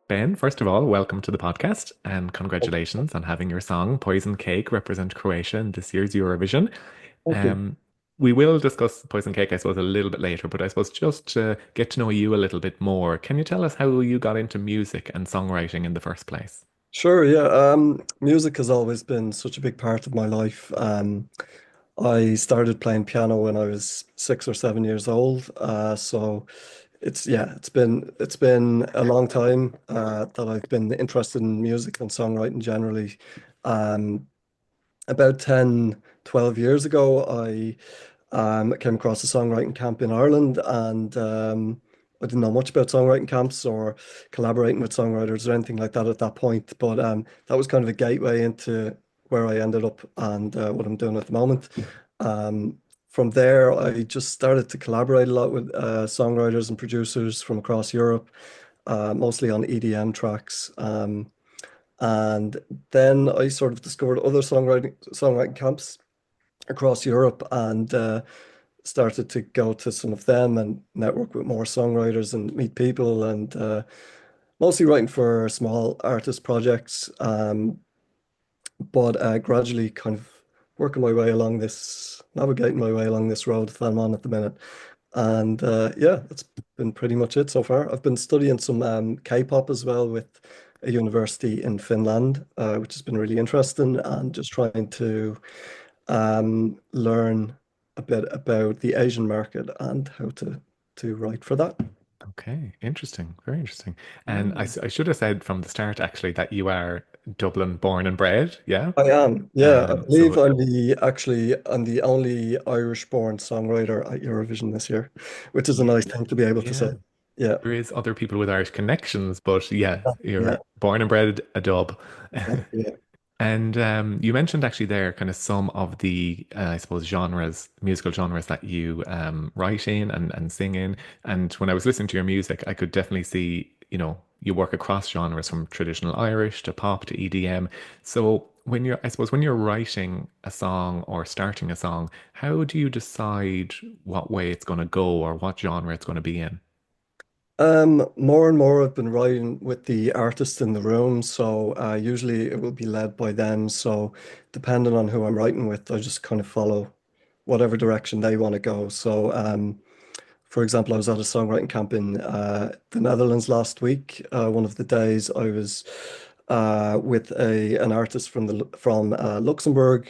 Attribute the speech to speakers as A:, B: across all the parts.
A: Ben, first of all, welcome to the podcast and congratulations on having your song Poison Cake represent Croatia in this year's Eurovision.
B: Thank you.
A: Um, we will discuss Poison Cake, I suppose, a little bit later, but I suppose just to get to know you a little bit more, can you tell us how you got into music and songwriting in the first place?
B: Sure, yeah. Music has always been such a big part of my life. I started playing piano when I was 6 or 7 years old. So it's been a long time that I've been interested in music and songwriting generally. Um, about 10, 12 years ago, I came across a songwriting camp in Ireland, and I didn't know much about songwriting camps or collaborating with songwriters or anything like that at that point. But that was kind of a gateway into where I ended up and what I'm doing at the moment. Um, from there, I just started to collaborate a lot with songwriters and producers from across Europe, mostly on EDM tracks. And then I sort of discovered other songwriting camps across Europe and started to go to some of them and network with more songwriters and meet people and mostly writing for small artist projects. But gradually kind of navigating my way along this road that I'm on at the minute. And yeah, that's been pretty much it so far. I've been studying some K-pop as well with a university in Finland, which has been really interesting, and just trying to learn a bit about the Asian market and how to write for that.
A: Okay, interesting, very interesting. And
C: Mm.
A: I should have said from the start actually that you are Dublin born and bred, yeah?
B: I am, yeah. I believe
A: So
B: I'm the only Irish-born songwriter at Eurovision this year, which is a nice thing to be able to
A: yeah,
B: say. Yeah,
A: there is other people with Irish connections, but yeah,
B: yeah,
A: you're born and bred a dub.
B: yeah.
A: And you mentioned actually there kind of some of the, I suppose, genres, musical genres that you write in and sing in. And when I was listening to your music, I could definitely see, you work across genres from traditional Irish to pop to EDM. So I suppose, when you're writing a song or starting a song, how do you decide what way it's going to go or what genre it's going to be in?
B: More and more I've been writing with the artist in the room, so usually it will be led by them. So depending on who I'm writing with, I just kind of follow whatever direction they want to go. So for example, I was at a songwriting camp in the Netherlands last week. One of the days I was with an artist from Luxembourg.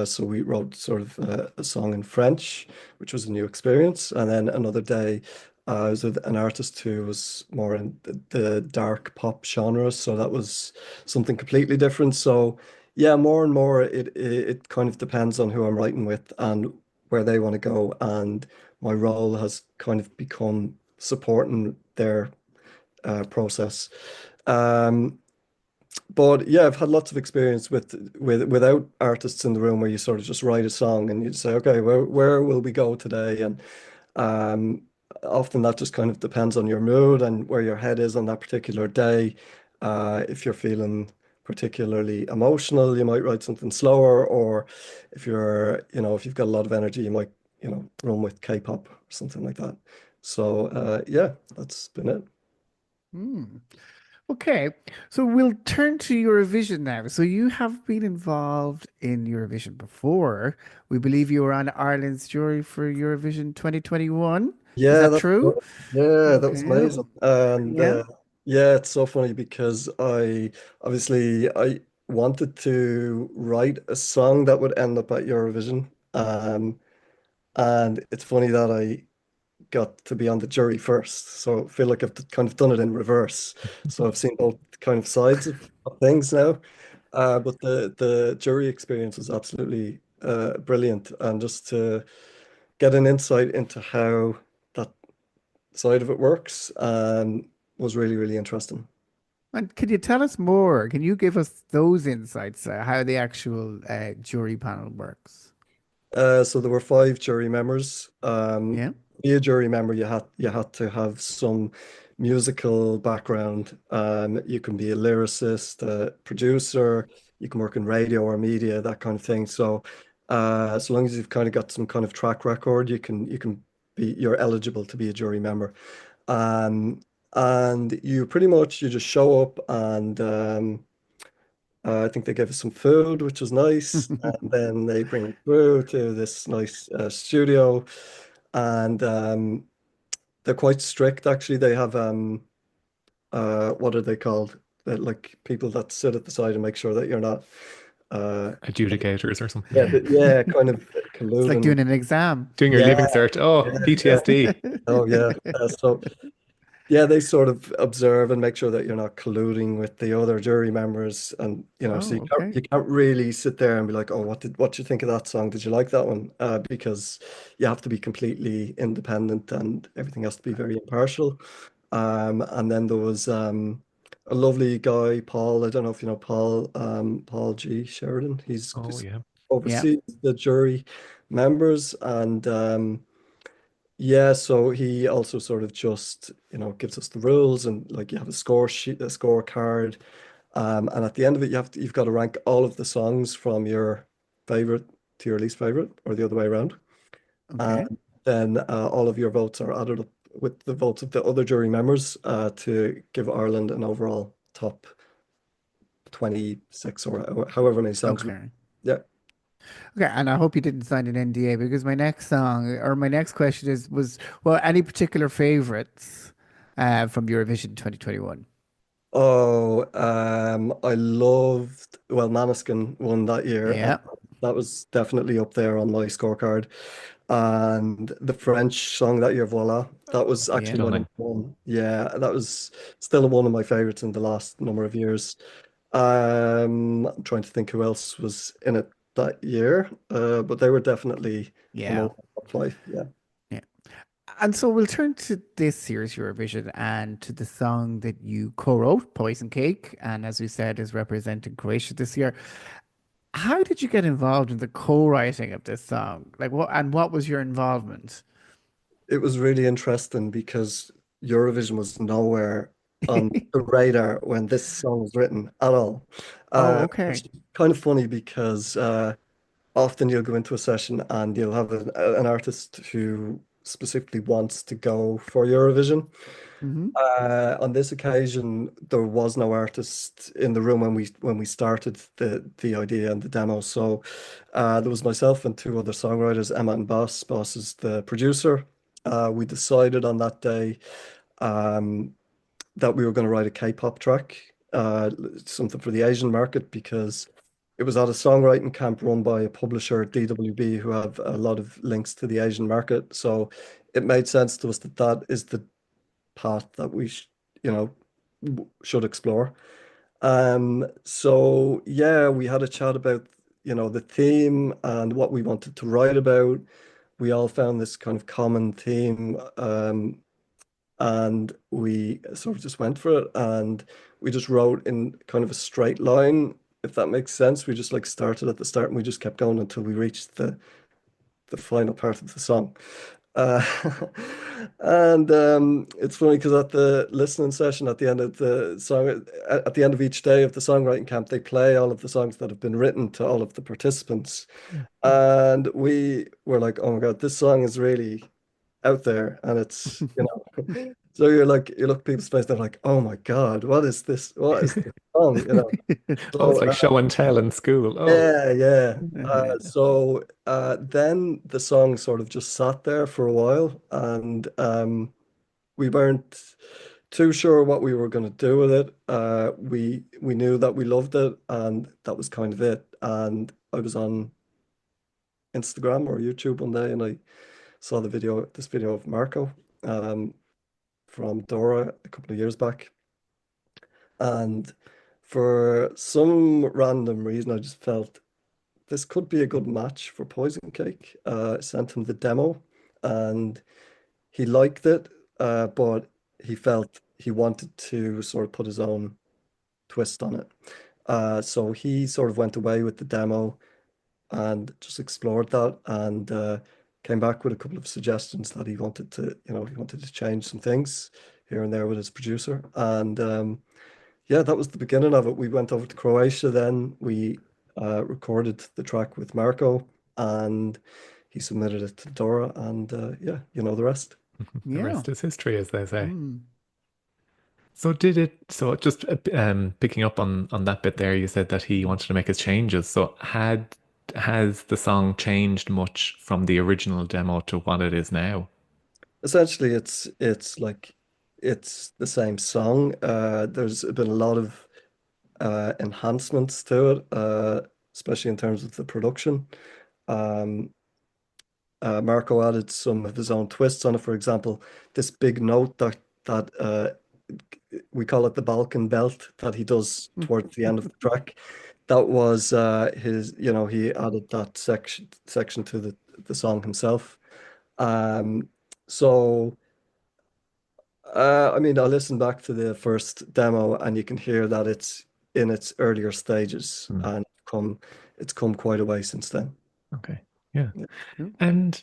B: So we wrote sort of a song in French, which was a new experience. And then another day, I was with an artist who was more in the dark pop genre. So that was something completely different. So yeah, more and more it kind of depends on who I'm writing with and where they want to go. And my role has kind of become supporting their process. Um, but yeah, I've had lots of experience without artists in the room where you sort of just write a song and you say, okay, where will we go today? And um, often that just kind of depends on your mood and where your head is on that particular day. If you're feeling particularly emotional, you might write something slower, or if you've got a lot of energy, you might, run with K-pop or something like that. So yeah, that's been it.
C: Mm. Okay, so we'll turn to Eurovision now. So you have been involved in Eurovision before. We believe you were on Ireland's jury for Eurovision 2021. Is
B: Yeah,
C: that true?
B: that was
C: Okay.
B: amazing. And
C: Yeah.
B: yeah, it's so funny because I wanted to write a song that would end up at Eurovision. And it's funny that I got to be on the jury first. So I feel like I've kind of done it in reverse. So I've seen both kind of sides of things now. But the jury experience was absolutely brilliant, and just to get an insight into how that side of it works was really, really interesting.
C: And can you tell us more? Can you give us those insights, how the actual jury panel works?
B: So there were five jury members.
C: Yeah.
B: To be a jury member, you had to have some musical background. You can be a lyricist, a producer, you can work in radio or media, that kind of thing. So as long as you've kind of got some kind of track record, you're eligible to be a jury member. Um, And you pretty much you just show up and I think they gave us some food, which was nice. And then they bring you through to this nice studio. And they're quite strict, actually. They have what are they called? Like people that sit at the side and make sure that you're not kind of,
A: Adjudicators or something.
B: yeah, kind of
C: It's like
B: colluding.
C: doing an exam.
A: Doing your
B: Yeah,
A: leaving cert. Oh,
B: yeah, yeah.
A: PTSD.
B: Oh yeah. So yeah, they sort of observe and make sure that you're not colluding with the other jury members, and so
C: Oh, okay.
B: you can't really sit there and be like, oh, what you think of that song? Did you like that one? Because you have to be completely independent, and everything has to be very impartial. And then there was a lovely guy, Paul. I don't know if you know Paul, Paul G. Sheridan.
A: Oh,
B: He's
A: yeah.
C: Yeah.
B: oversees the jury members, and yeah, so he also sort of just, gives us the rules, and like you have a score sheet, a scorecard, and at the end of it, you've got to rank all of the songs from your favorite to your least favorite, or the other way around.
C: Okay.
B: And then all of your votes are added up with the votes of the other jury members to give Ireland an overall top 26 or however many songs.
C: Okay.
B: Yeah.
C: Okay. And I hope you didn't sign an NDA because my next song or my next question well, any particular favorites from Eurovision 2021?
B: Oh, I loved, well, Maneskin won that year.
C: Yeah.
B: That was definitely up there on my scorecard. And the French song that year, Voila, that was
C: Yeah.
B: actually my
A: Stunning.
B: number one. Yeah, that was still one of my favorites in the last number of years. I'm trying to think who else was in it that year, but they were definitely among
C: Yeah.
B: the top five. Yeah.
C: Yeah. And so we'll turn to this year's Eurovision and to the song that you co-wrote, Poison Cake, and as we said, is representing Croatia this year. How did you get involved in the co-writing of this song? Like what was your involvement?
B: It was really interesting because Eurovision was nowhere on the radar when this song was written at all.
C: Oh,
B: Which
C: okay.
B: is kind of funny because often you'll go into a session and you'll have an artist who specifically wants to go for Eurovision.
C: Hmm.
B: On this occasion, there was no artist in the room when we started the idea and the demo. So there was myself and two other songwriters, Emma and Boss. Boss is the producer. We decided on that day um, that we were going to write a K-pop track, something for the Asian market, because it was at a songwriting camp run by a publisher, DWB, who have a lot of links to the Asian market. So it made sense to us that that is the path that we you know should explore. So yeah, we had a chat about the theme and what we wanted to write about. We all found this kind of common theme, and we sort of just went for it, and we just wrote in kind of a straight line, if that makes sense. We just like started at the start and we just kept going until we reached the final part of the song. Uh, and it's funny because at the listening session at the end of the song, at the end of each day of the songwriting camp, they play all of the songs that have been written to all of the participants. And we were like, oh my God, this song is really out there. And so you look people's face, they're like, oh my God, what is this? What is this song?
A: Oh, it's
B: So
A: like show and tell in school. Oh,
B: yeah, yeah. So then the song sort of just sat there for a while, and we weren't too sure what we were going to do with it. We knew that we loved it, and that was kind of it. And I was on Instagram or YouTube one day, and I saw this video of Marco um, from Dora a couple of years back, and for some random reason, I just felt this could be a good match for Poison Cake. Sent him the demo and he liked it, but he felt he wanted to sort of put his own twist on it. So he sort of went away with the demo and just explored that, and came back with a couple of suggestions that he wanted to change some things here and there with his producer. And yeah, that was the beginning of it. We went over to Croatia then. We recorded the track with Marko, and he submitted it to Dora, and yeah, you know the rest.
A: the
C: Yeah.
A: rest is history, as they say.
C: Mm.
A: So did it, so just picking up on that bit there, you said that he wanted to make his changes. So has the song changed much from the original demo to what it is now?
B: Essentially, it's like it's the same song. There's been a lot of enhancements to it, especially in terms of the production. Um, Marco added some of his own twists on it. For example, this big note that we call it the Balkan belt that he does towards the end of the track. That was his, he added that section to the song himself. Um, so I mean, I listened back to the first demo and you can hear that it's in its earlier stages
A: Hmm,
B: and it's come quite a way since then.
A: okay. Yeah.
B: Yeah.
A: And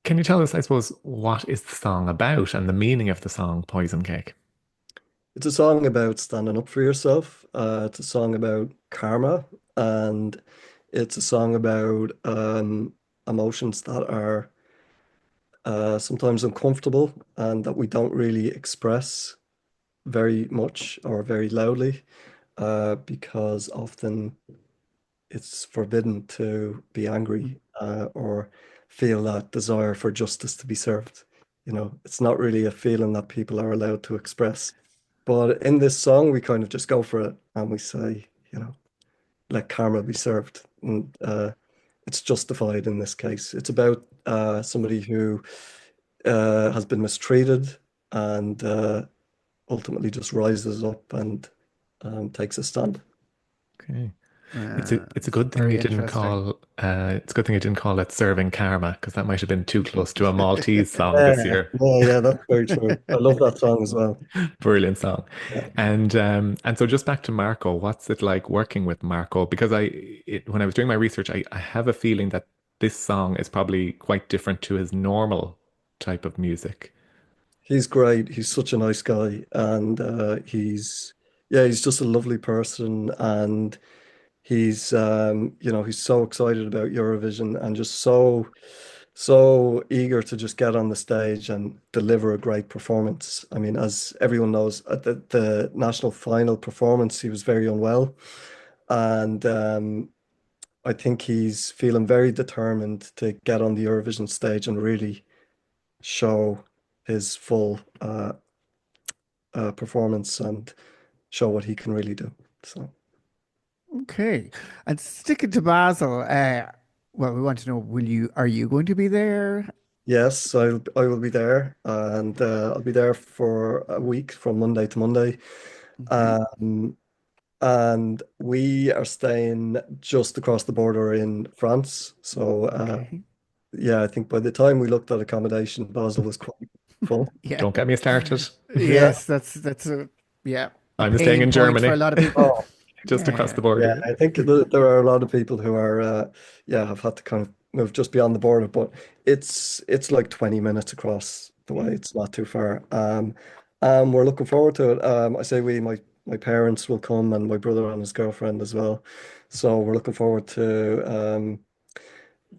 A: can you tell us, I suppose, what is the song about and the meaning of the song Poison Cake?
B: It's a song about standing up for yourself. It's a song about karma, and it's a song about emotions that are sometimes uncomfortable and that we don't really express very much or very loudly, because often it's forbidden to be angry or feel that desire for justice to be served. It's not really a feeling that people are allowed to express. But in this song, we kind of just go for it and we say, let karma be served. And it's justified in this case. It's about somebody who has been mistreated and ultimately just rises up and takes a stand.
A: Okay. It's a
C: It's
A: good thing you
C: very
A: didn't
C: interesting.
A: call it's a good thing you didn't call it Serving Karma because that might have been too close to a Maltese song this
B: Yeah,
A: year.
B: yeah, that's very true. I love that song as well.
A: Brilliant song.
B: Yeah.
A: And so just back to Marco, what's it like working with Marco? Because when I was doing my research, I have a feeling that this song is probably quite different to his normal type of music.
B: He's great. He's such a nice guy, and yeah, he's just a lovely person, and he's so excited about Eurovision and just so eager to just get on the stage and deliver a great performance. I mean, as everyone knows, at the national final performance, he was very unwell, and I think he's feeling very determined to get on the Eurovision stage and really show his full performance and show what he can really do. So
C: Okay. And sticking to Basel, well, we want to know, are you going to be there?
B: yes, I will be there, and I'll be there for a week from Monday to Monday.
C: Okay.
B: Um, and we are staying just across the border in France. So
C: Okay.
B: yeah, I think by the time we looked at accommodation, Basel was quite full.
C: Yeah.
A: Don't get me started.
B: Yeah.
C: Yes, that's a yeah, a
A: I'm staying
C: pain
A: in
C: point for
A: Germany,
C: a lot of people.
B: Oh,
A: just across
C: Yeah.
A: the
B: yeah,
A: border.
B: I think there are a lot of people who are, yeah, have had to kind of move just beyond the border, but it's like 20 minutes across the way. It's not too far. We're looking forward to it. I say my parents will come and my brother and his girlfriend as well. So we're looking forward to,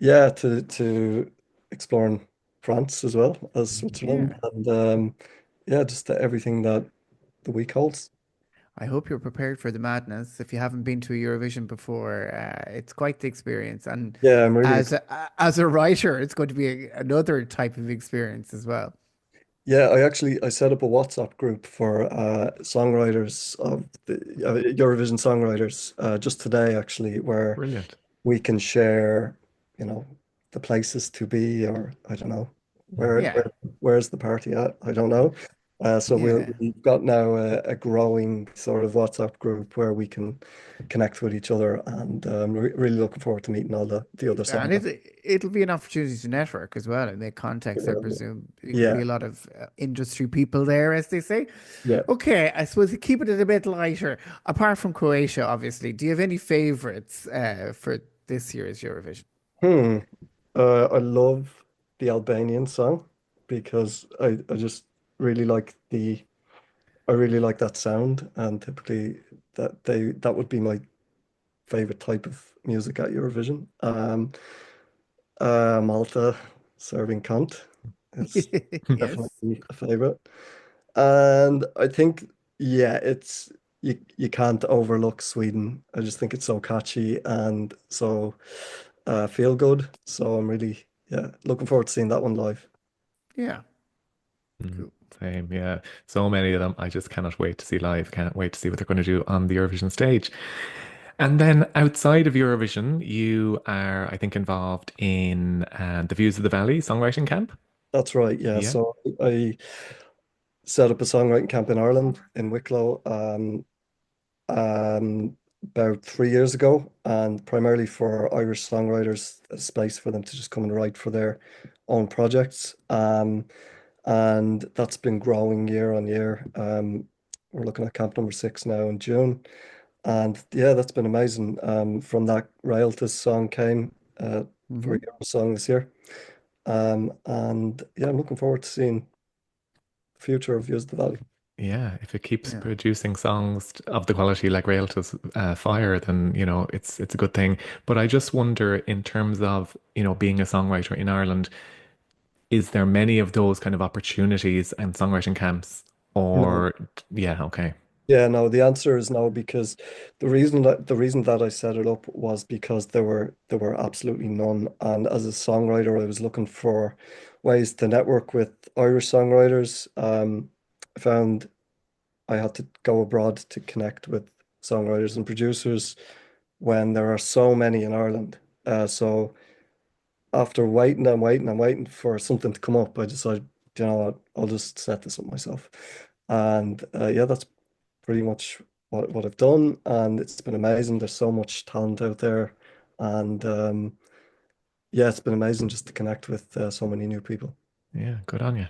B: yeah, to exploring France as well as Switzerland
C: Yeah.
B: and yeah, just everything that the week holds.
C: I hope you're prepared for the madness. If you haven't been to a Eurovision before, it's quite the experience. And
B: Yeah, I'm really excited.
C: as a writer, it's going to be another type of experience as well.
B: Yeah, I set up a WhatsApp group for songwriters of the Eurovision songwriters just today actually, where
A: Brilliant.
B: we can share, you know, the places to be, or I don't know, where
C: Yeah.
B: where's the party at? I don't know. So
C: Yeah.
B: we've got now a growing sort of WhatsApp group where we can connect with each other, and really looking forward to meeting all the other
C: And
B: songwriters.
C: it'll be an opportunity to network as well and make contacts, I presume. There'll be
B: Yeah,
C: a lot of industry people there, as they say.
B: yeah.
C: Okay, I suppose to keep it a bit lighter, apart from Croatia, obviously, do you have any favorites for this year's Eurovision?
B: Hmm. I love the Albanian song because I just really like I really like that sound, and typically that would be my favorite type of music at Eurovision. Malta serving cunt is
C: Yes.
B: definitely a favorite. And I think yeah, it's you can't overlook Sweden. I just think it's so catchy and so feel good. So I'm really, yeah, looking forward to seeing that one live.
C: Yeah.
A: Mm,
C: Cool.
A: same, yeah. So many of them. I just cannot wait to see live. Can't wait to see what they're going to do on the Eurovision stage. And then outside of Eurovision, you are, I think, involved in the Views of the Valley songwriting camp.
B: That's right. Yeah.
A: Yeah.
B: So I set up a songwriting camp in Ireland in Wicklow about 3 years ago, and primarily for Irish songwriters, a space for them to just come and write for their own projects. And that's been growing year on year. We're looking at camp number 6 now in June. And yeah, that's been amazing. From that Railtas song came for
C: Hmm.
B: a Euro song this year. And yeah, I'm looking forward to seeing the future of Use the Valley.
A: Yeah, if it keeps
C: Yeah.
A: producing songs of the quality like Railto's Fire, then it's a good thing. But I just wonder, in terms of being a songwriter in Ireland, is there many of those kind of opportunities and songwriting camps?
B: No.
A: Or yeah, okay,
B: Yeah, no, the answer is no, because the reason that I set it up was because there were absolutely none. And as a songwriter, I was looking for ways to network with Irish songwriters. I found I had to go abroad to connect with songwriters and producers when there are so many in Ireland. So after waiting and waiting and waiting for something to come up, I decided, you know what, I'll just set this up myself. And yeah, that's pretty much what I've done, and it's been amazing. There's so much talent out there, and yeah, it's been amazing just to connect with so many new people.
A: yeah, good on you.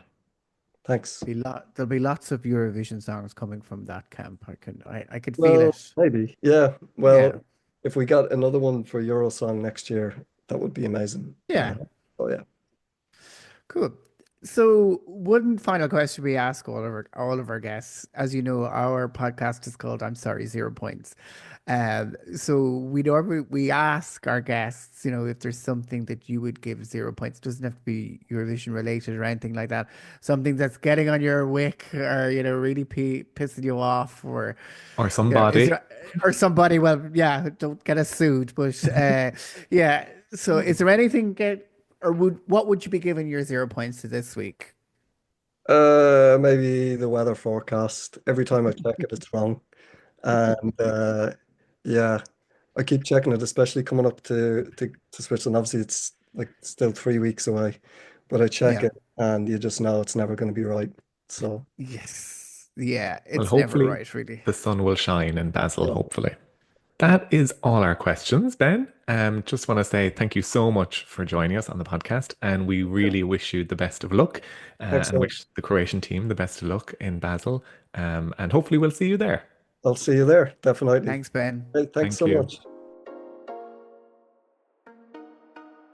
B: Thanks.
C: There'll be lots of Eurovision songs coming from that camp. I could feel
B: Well,
C: it.
B: maybe, yeah.
C: Yeah.
B: Well, if we got another one for Eurosong next year, that would be amazing.
C: Yeah.
B: Oh yeah,
C: Cool. So, one final question we ask all of our guests. As you know, our podcast is called "I'm Sorry, 0 Points." So we ask our guests, if there's something that you would give 0 points. It doesn't have to be Eurovision related or anything like that. Something that's getting on your wick, or really pissing you off, or
A: Or
C: is
A: somebody.
C: there or somebody? Well, yeah, don't get us sued, but yeah. So, is there anything or what would you be giving your 0 points to this week?
B: maybe the weather forecast. Every time I check it, it's wrong, and yeah, I keep checking it, especially coming up to Switzerland. Obviously, it's like still 3 weeks away, but I check
C: Yeah.
B: it, and you just know it's never going to be right. So
C: Yes. Yeah.
A: Well,
C: It's never
A: hopefully
C: right, really.
A: the sun will shine in Basel,
B: yeah,
A: hopefully. That is all our questions, Ben. Just want to say thank you so much for joining us on the podcast, and we really wish you the best of luck, and
B: excellent.
A: wish the Croatian team the best of luck in Basel. And hopefully we'll see you there.
B: I'll see you there, definitely.
C: Thanks, Ben.
B: Hey, thanks
A: Thank
B: so
A: you.
B: much.